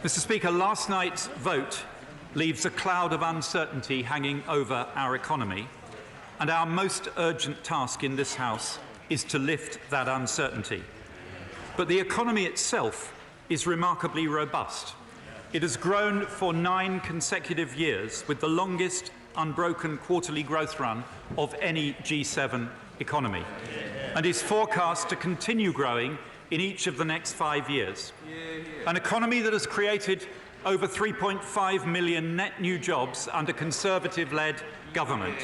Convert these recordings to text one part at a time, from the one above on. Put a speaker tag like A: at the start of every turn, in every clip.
A: Mr. Speaker, last night's vote leaves a cloud of uncertainty hanging over our economy, and our most urgent task in this House is to lift that uncertainty. But the economy itself is remarkably robust. It has grown for 9 consecutive years, with the longest unbroken quarterly growth run of any G7 economy, and is forecast to continue growing in each of the next 5 years. An economy that has created over 3.5 million net new jobs under Conservative-led government,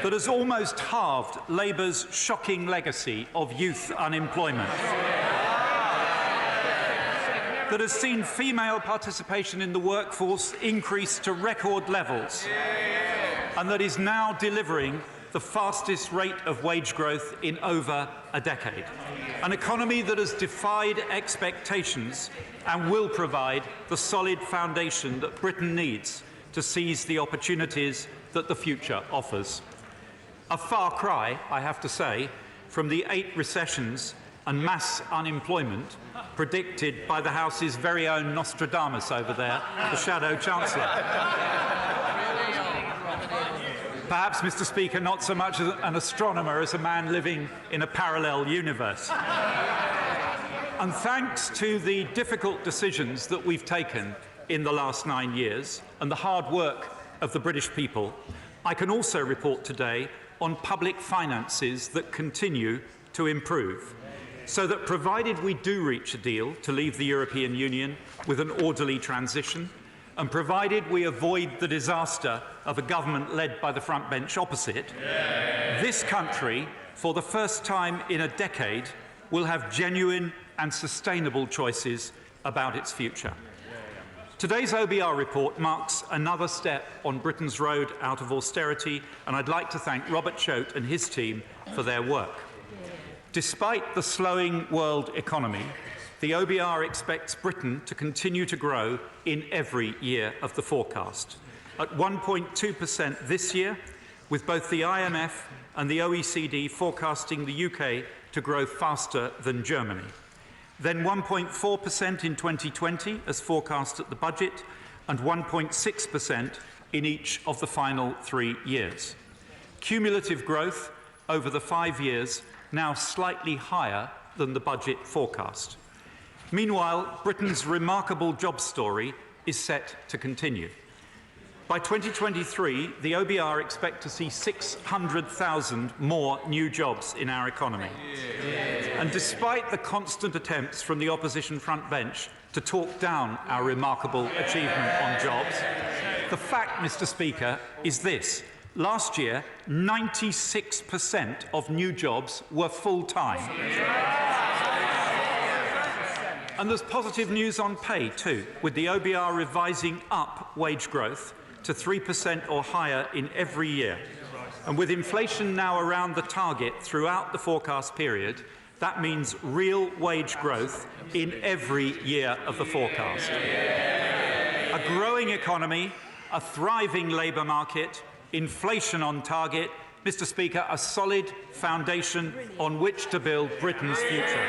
A: that has almost halved Labour's shocking legacy of youth unemployment, that has seen female participation in the workforce increase to record levels, and that is now delivering the fastest rate of wage growth in over a decade. An economy that has defied expectations and will provide the solid foundation that Britain needs to seize the opportunities that the future offers. A far cry, I have to say, from the 8 recessions and mass unemployment predicted by the House's very own Nostradamus over there, the Shadow Chancellor. Perhaps, Mr. Speaker, not so much an astronomer as a man living in a parallel universe. And thanks to the difficult decisions that we've taken in the last 9 years and the hard work of the British people, I can also report today on public finances that continue to improve, so that provided we do reach a deal to leave the European Union with an orderly transition, and provided we avoid the disaster of a government led by the front bench opposite, this country, for the first time in a decade, will have genuine and sustainable choices about its future. Today's OBR report marks another step on Britain's road out of austerity, and I'd like to thank Robert Choate and his team for their work. Despite the slowing world economy, the OBR expects Britain to continue to grow in every year of the forecast, at 1.2% this year, with both the IMF and the OECD forecasting the UK to grow faster than Germany. Then 1.4% in 2020, as forecast at the budget, and 1.6% in each of the final 3 years. Cumulative growth over the 5 years now slightly higher than the budget forecast. Meanwhile, Britain's remarkable job story is set to continue. By 2023, the OBR expect to see 600,000 more new jobs in our economy. And despite the constant attempts from the opposition front bench to talk down our remarkable achievement on jobs, the fact, Mr. Speaker, is this. Last year, 96% of new jobs were full-time. And there's positive news on pay too, with the OBR revising up wage growth to 3% or higher in every year. And with inflation now around the target throughout the forecast period, that means real wage growth in every year of the forecast. A growing economy, a thriving labour market, inflation on target, Mr. Speaker, a solid foundation on which to build Britain's future.